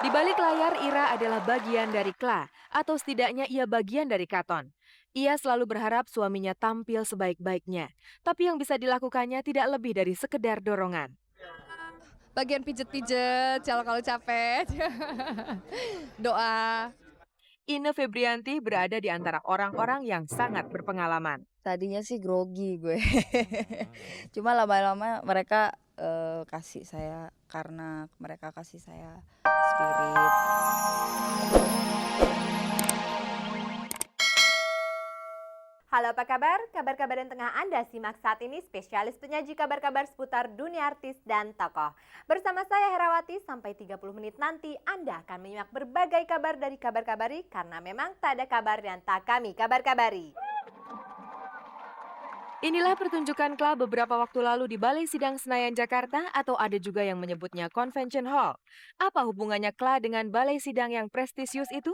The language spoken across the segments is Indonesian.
Di balik layar, Ira adalah bagian dari Kla, atau setidaknya ia bagian dari Katon. Ia selalu berharap suaminya tampil sebaik-baiknya, tapi yang bisa dilakukannya tidak lebih dari sekedar dorongan. Bagian pijet-pijet kalau capek. Doa. Ine Febrianti berada di antara orang-orang yang sangat berpengalaman. Tadinya sih grogi gue. Cuma lama-lama mereka, kasih saya karena mereka kasih saya spirit. Halo apa kabar? Kabar-kabar yang tengah Anda simak saat ini spesialis penyaji kabar-kabar seputar dunia artis dan tokoh. Bersama saya Herawati sampai 30 menit nanti Anda akan menyimak berbagai kabar dari Kabar-Kabari karena memang tak ada kabar yang tak kami kabar-kabari. Inilah pertunjukan Kla beberapa waktu lalu di Balai Sidang Senayan Jakarta atau ada juga yang menyebutnya Convention Hall. Apa hubungannya Kla dengan Balai Sidang yang prestisius itu?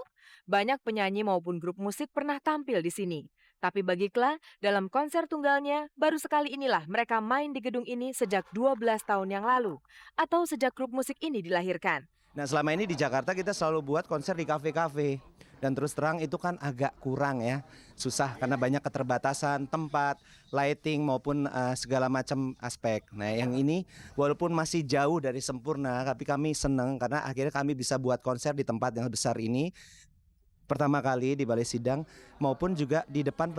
Banyak penyanyi maupun grup musik pernah tampil di sini. Tapi bagi Kla, dalam konser tunggalnya, baru sekali inilah mereka main di gedung ini sejak 12 tahun yang lalu. Atau sejak grup musik ini dilahirkan. Nah selama ini di Jakarta kita selalu buat konser di kafe-kafe. Dan terus terang itu kan agak kurang ya, susah karena banyak keterbatasan tempat, lighting maupun segala macam aspek. Nah yang ini walaupun masih jauh dari sempurna, tapi kami senang karena akhirnya kami bisa buat konser di tempat yang besar ini. Pertama kali di Balai Sidang maupun juga di depan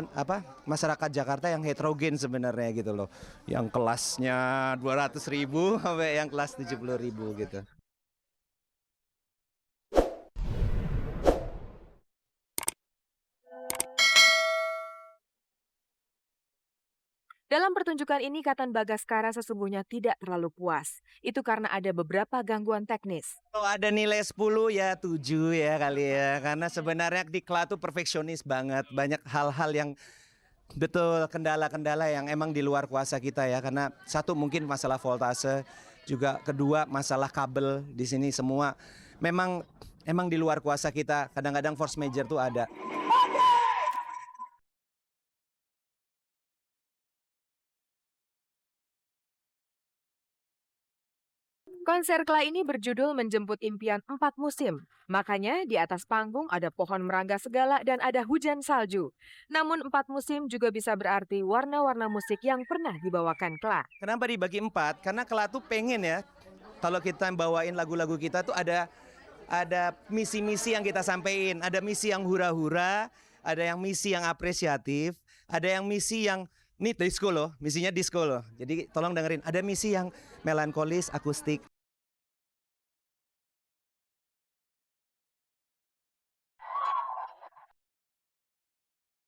masyarakat Jakarta yang heterogen sebenarnya gitu loh. Yang kelasnya 200.000 sampai yang kelas 70.000 gitu. Dalam pertunjukan ini, Katon Bagaskara sesungguhnya tidak terlalu puas. Itu karena ada beberapa gangguan teknis. Kalau ada nilai 10 ya 7 ya kali ya. Karena sebenarnya di Kla tuh perfeksionis banget. Banyak hal-hal yang betul kendala-kendala yang emang di luar kuasa kita ya. Karena satu mungkin masalah voltase, juga kedua masalah kabel di sini semua. Emang di luar kuasa kita. Kadang-kadang force major tuh ada. Konser Kla ini berjudul Menjemput Impian 4 Musim. Makanya di atas panggung ada pohon merangga segala dan ada hujan salju. Namun 4 musim juga bisa berarti warna-warna musik yang pernah dibawakan Kla. Kenapa dibagi 4? Karena Kla tuh pengen ya, kalau kita bawain lagu-lagu kita tuh ada misi-misi yang kita sampaikan. Ada misi yang hura-hura, ada yang misi yang apresiatif, ada yang misi yang ini disco loh, misinya disco loh. Jadi tolong dengerin, ada misi yang melankolis, akustik.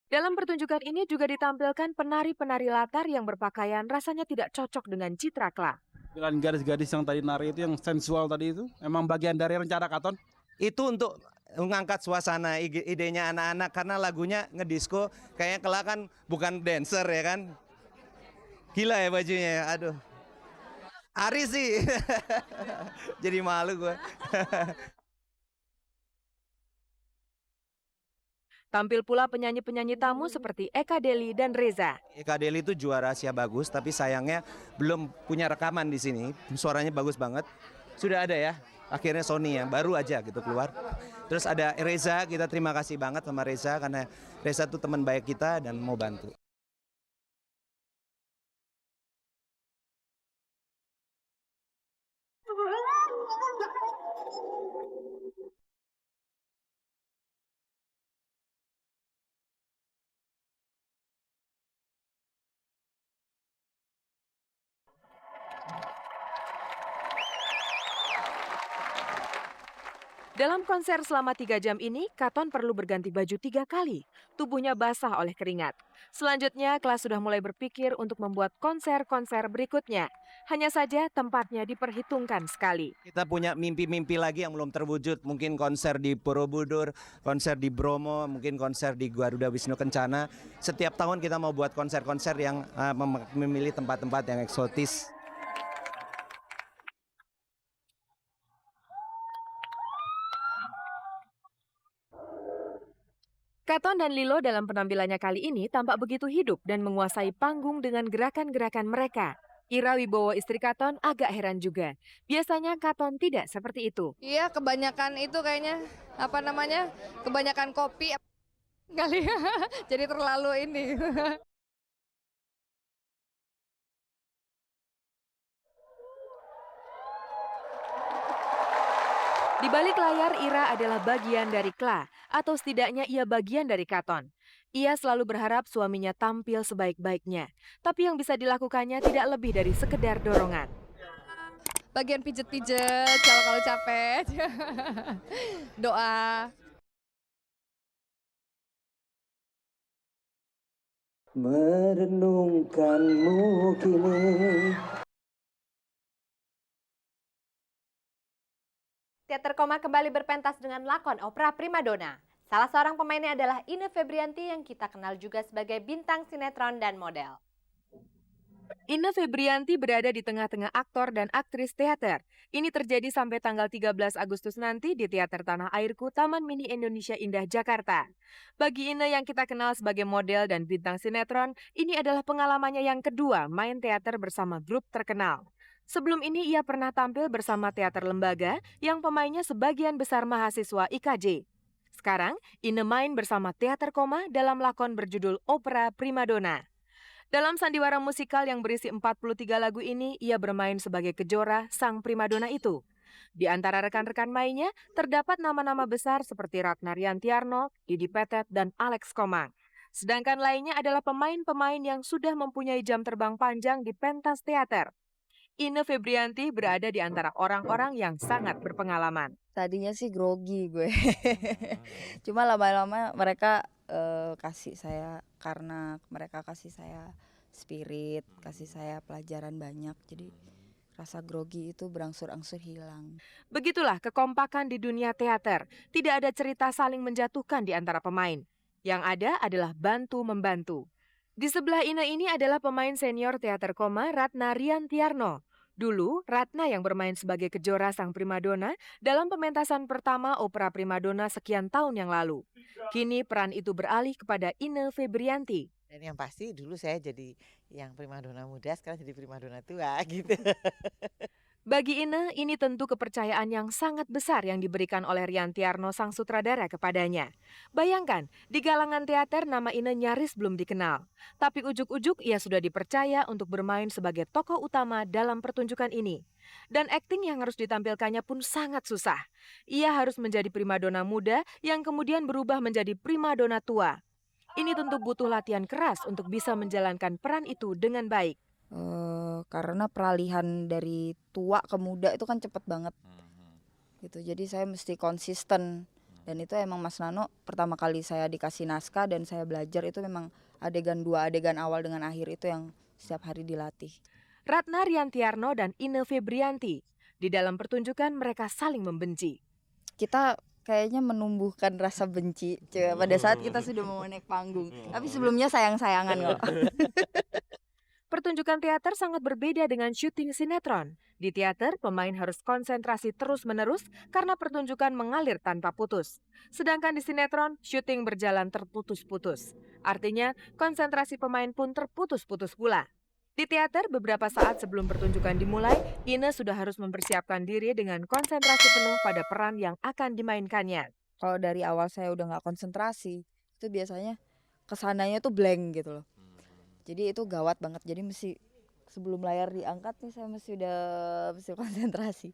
Dalam pertunjukan ini juga ditampilkan penari-penari latar yang berpakaian rasanya tidak cocok dengan citra Kla. Dengan gadis-gadis yang tadi nari itu yang sensual tadi itu emang bagian dari rencana Katon? Itu untuk mengangkat suasana idenya anak-anak karena lagunya ngedisco kayaknya Kla kan bukan dancer ya kan. Gila ya bajunya ya, aduh. Ari sih. Jadi malu gue. Tampil pula penyanyi-penyanyi tamu seperti Eka Deli dan Reza. Eka Deli itu juara Asia bagus tapi sayangnya belum punya rekaman di sini. Suaranya bagus banget. Sudah ada ya. Akhirnya Sony ya, baru aja gitu keluar. Terus ada Reza, kita terima kasih banget sama Reza karena Reza tuh teman baik kita dan mau bantu. Dalam konser selama 3 jam ini, Katon perlu berganti baju 3 kali. Tubuhnya basah oleh keringat. Selanjutnya, Kla sudah mulai berpikir untuk membuat konser-konser berikutnya. Hanya saja tempatnya diperhitungkan sekali. Kita punya mimpi-mimpi lagi yang belum terwujud. Mungkin konser di Borobudur, konser di Bromo, mungkin konser di Garuda Wisnu Kencana. Setiap tahun kita mau buat konser-konser yang memilih tempat-tempat yang eksotis. Katon dan Lilo dalam penampilannya kali ini tampak begitu hidup dan menguasai panggung dengan gerakan-gerakan mereka. Ira Wibowo istri Katon agak heran juga. Biasanya Katon tidak seperti itu. Iya, kebanyakan itu kayaknya kebanyakan kopi kali. Jadi terlalu ini. Di balik layar, Ira adalah bagian dari Kla, atau setidaknya ia bagian dari Katon. Ia selalu berharap suaminya tampil sebaik-baiknya, tapi yang bisa dilakukannya tidak lebih dari sekedar dorongan. Bagian pijet-pijet kalau capek. Doa. Merenungkanmu kini. Teater Koma kembali berpentas dengan lakon opera primadona. Salah seorang pemainnya adalah Ine Febrianti yang kita kenal juga sebagai bintang sinetron dan model. Ine Febrianti berada di tengah-tengah aktor dan aktris teater. Ini terjadi sampai tanggal 13 Agustus nanti di Teater Tanah Airku, Taman Mini Indonesia Indah, Jakarta. Bagi Ine yang kita kenal sebagai model dan bintang sinetron, ini adalah pengalamannya yang kedua main teater bersama grup terkenal. Sebelum ini ia pernah tampil bersama teater lembaga yang pemainnya sebagian besar mahasiswa IKJ. Sekarang, Ine main bersama Teater Koma dalam lakon berjudul Opera Primadona. Dalam sandiwara musikal yang berisi 43 lagu ini, ia bermain sebagai Kejora, sang primadona itu. Di antara rekan-rekan mainnya, terdapat nama-nama besar seperti Ratna Riantiarno, Didi Petet, dan Alex Komang. Sedangkan lainnya adalah pemain-pemain yang sudah mempunyai jam terbang panjang di pentas teater. Ine Febrianti berada di antara orang-orang yang sangat berpengalaman. Tadinya sih grogi gue. Cuma lama-lama mereka kasih saya, karena mereka kasih saya spirit, kasih saya pelajaran banyak. Jadi rasa grogi itu berangsur-angsur hilang. Begitulah kekompakan di dunia teater. Tidak ada cerita saling menjatuhkan di antara pemain. Yang ada adalah bantu-membantu. Di sebelah Ine ini adalah pemain senior Teater Koma Ratna Riantiarno. Dulu, Ratna yang bermain sebagai Kejora sang primadona dalam pementasan pertama opera primadona sekian tahun yang lalu. Kini peran itu beralih kepada Ine Febrianti. Dan yang pasti dulu saya jadi yang primadona muda, sekarang jadi primadona tua gitu. Bagi Ine, ini tentu kepercayaan yang sangat besar yang diberikan oleh Riantiarno sang sutradara kepadanya. Bayangkan, di galangan teater nama Ine nyaris belum dikenal. Tapi ujuk-ujuk ia sudah dipercaya untuk bermain sebagai tokoh utama dalam pertunjukan ini. Dan akting yang harus ditampilkannya pun sangat susah. Ia harus menjadi primadona muda yang kemudian berubah menjadi primadona tua. Ini tentu butuh latihan keras untuk bisa menjalankan peran itu dengan baik. Karena peralihan dari tua ke muda itu kan cepet banget gitu, jadi saya mesti konsisten. Dan itu emang Mas Nano pertama kali saya dikasih naskah dan saya belajar, itu memang adegan awal dengan akhir itu yang setiap hari dilatih. Ratna Riantiarno dan Ine Febrianti. Di dalam pertunjukan mereka saling membenci. Kita kayaknya menumbuhkan rasa benci pada saat kita sudah mau naik panggung, tapi sebelumnya sayang-sayangan kok. Pertunjukan teater sangat berbeda dengan syuting sinetron. Di teater, pemain harus konsentrasi terus-menerus karena pertunjukan mengalir tanpa putus. Sedangkan di sinetron, syuting berjalan terputus-putus. Artinya, konsentrasi pemain pun terputus-putus pula. Di teater, beberapa saat sebelum pertunjukan dimulai, Ine sudah harus mempersiapkan diri dengan konsentrasi penuh pada peran yang akan dimainkannya. Kalau dari awal saya udah nggak konsentrasi, itu biasanya kesananya tuh blank gitu loh. Jadi itu gawat banget. Jadi mesti sebelum layar diangkat nih saya mesti konsentrasi.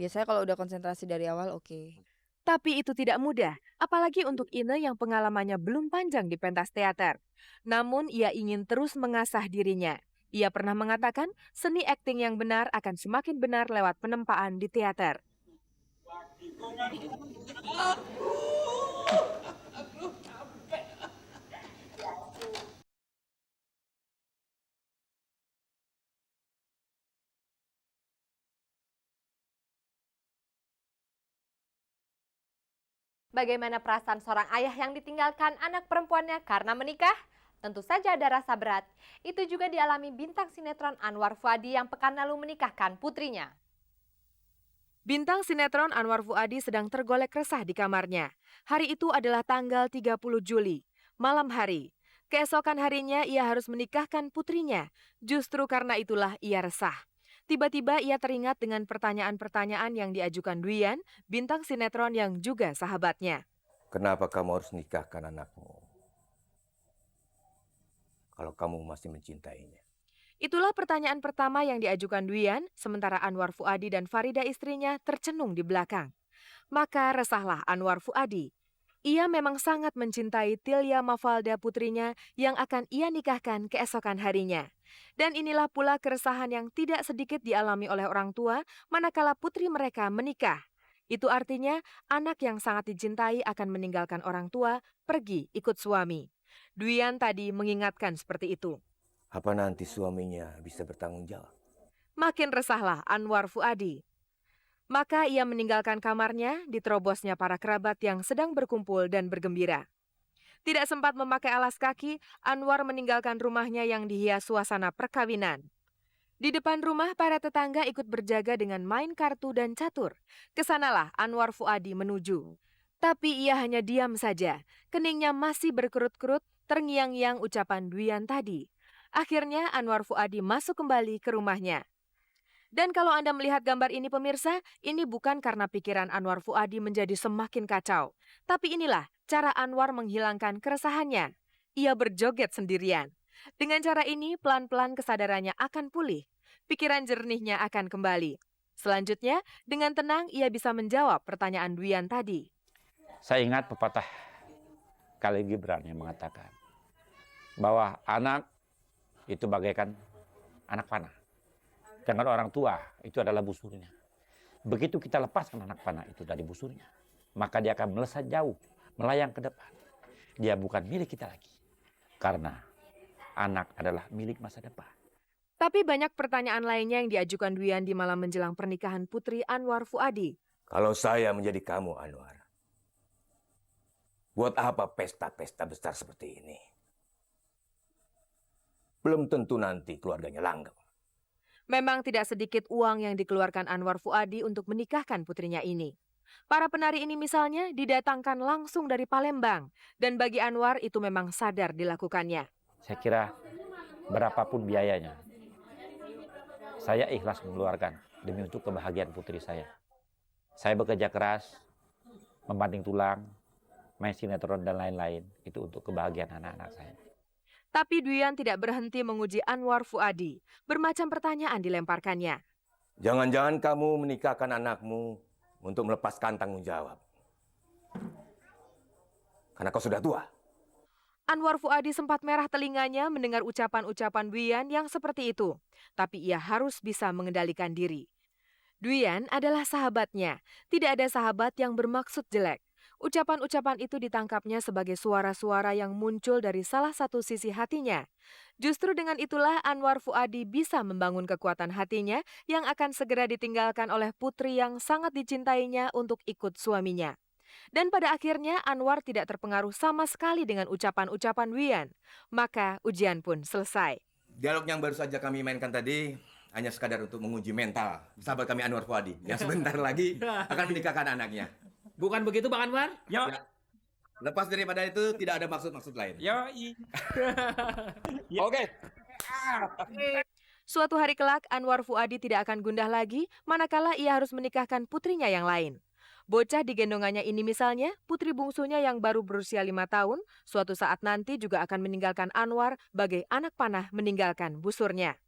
Biasanya kalau udah konsentrasi dari awal oke. Tapi itu tidak mudah, apalagi untuk Ine yang pengalamannya belum panjang di pentas teater. Namun ia ingin terus mengasah dirinya. Ia pernah mengatakan seni akting yang benar akan semakin benar lewat penempaan di teater. Bagaimana perasaan seorang ayah yang ditinggalkan anak perempuannya karena menikah? Tentu saja ada rasa berat. Itu juga dialami bintang sinetron Anwar Fuady yang pekan lalu menikahkan putrinya. Bintang sinetron Anwar Fuady sedang tergolek resah di kamarnya. Hari itu adalah tanggal 30 Juli, malam hari. Keesokan harinya ia harus menikahkan putrinya. Justru karena itulah ia resah. Tiba-tiba ia teringat dengan pertanyaan-pertanyaan yang diajukan Duyan, bintang sinetron yang juga sahabatnya. Kenapa kamu harus nikahkan anakmu? Kalau kamu masih mencintainya. Itulah pertanyaan pertama yang diajukan Duyan, sementara Anwar Fuadi dan Farida istrinya tercenung di belakang. Maka resahlah Anwar Fuadi. Ia memang sangat mencintai Tilia Mafalda putrinya yang akan ia nikahkan keesokan harinya. Dan inilah pula keresahan yang tidak sedikit dialami oleh orang tua manakala putri mereka menikah. Itu artinya anak yang sangat dicintai akan meninggalkan orang tua, pergi ikut suami. Duyan tadi mengingatkan seperti itu. Apa nanti suaminya bisa bertanggung jawab? Makin resahlah Anwar Fuadi. Maka ia meninggalkan kamarnya, diterobosnya para kerabat yang sedang berkumpul dan bergembira. Tidak sempat memakai alas kaki, Anwar meninggalkan rumahnya yang dihias suasana perkawinan. Di depan rumah, para tetangga ikut berjaga dengan main kartu dan catur. Kesanalah Anwar Fuadi menuju. Tapi ia hanya diam saja. Keningnya masih berkerut-kerut, terngiang-ngiang ucapan Duyan tadi. Akhirnya Anwar Fuadi masuk kembali ke rumahnya. Dan kalau Anda melihat gambar ini pemirsa, ini bukan karena pikiran Anwar Fuadi menjadi semakin kacau. Tapi inilah cara Anwar menghilangkan keresahannya. Ia berjoget sendirian. Dengan cara ini, pelan-pelan kesadarannya akan pulih. Pikiran jernihnya akan kembali. Selanjutnya, dengan tenang ia bisa menjawab pertanyaan Duyan tadi. Saya ingat pepatah Khalil Gibran yang mengatakan bahwa anak itu bagaikan anak panah. Dengan orang tua itu adalah busurnya. Begitu kita lepaskan anak panah itu dari busurnya, maka dia akan melesat jauh, melayang ke depan. Dia bukan milik kita lagi. Karena anak adalah milik masa depan. Tapi banyak pertanyaan lainnya yang diajukan Duyan di malam menjelang pernikahan putri Anwar Fuadi. Kalau saya menjadi kamu, Anwar, buat apa pesta-pesta besar seperti ini? Belum tentu nanti keluarganya langgeng. Memang tidak sedikit uang yang dikeluarkan Anwar Fuadi untuk menikahkan putrinya ini. Para penari ini misalnya didatangkan langsung dari Palembang. Dan bagi Anwar itu memang sadar dilakukannya. Saya kira berapapun biayanya, saya ikhlas mengeluarkan demi untuk kebahagiaan putri saya. Saya bekerja keras, membanting tulang, main sinetron dan lain-lain. Itu untuk kebahagiaan anak-anak saya. Tapi Duyan tidak berhenti menguji Anwar Fuadi. Bermacam pertanyaan dilemparkannya. Jangan-jangan kamu menikahkan anakmu untuk melepaskan tanggung jawab. Karena kau sudah tua. Anwar Fuadi sempat merah telinganya mendengar ucapan-ucapan Duyan yang seperti itu. Tapi ia harus bisa mengendalikan diri. Duyan adalah sahabatnya. Tidak ada sahabat yang bermaksud jelek. Ucapan-ucapan itu ditangkapnya sebagai suara-suara yang muncul dari salah satu sisi hatinya. Justru dengan itulah Anwar Fuadi bisa membangun kekuatan hatinya yang akan segera ditinggalkan oleh putri yang sangat dicintainya untuk ikut suaminya. Dan pada akhirnya Anwar tidak terpengaruh sama sekali dengan ucapan-ucapan Duyan. Maka ujian pun selesai. Dialog yang baru saja kami mainkan tadi hanya sekadar untuk menguji mental sahabat kami Anwar Fuadi yang sebentar lagi akan menikahkan anaknya. Bukan begitu Bang Anwar? Ya. Lepas daripada itu tidak ada maksud-maksud lain. Oke. Suatu hari kelak Anwar Fuadi tidak akan gundah lagi manakala ia harus menikahkan putrinya yang lain. Bocah digendongannya ini misalnya, putri bungsunya yang baru berusia 5 tahun, suatu saat nanti juga akan meninggalkan Anwar bagai anak panah meninggalkan busurnya.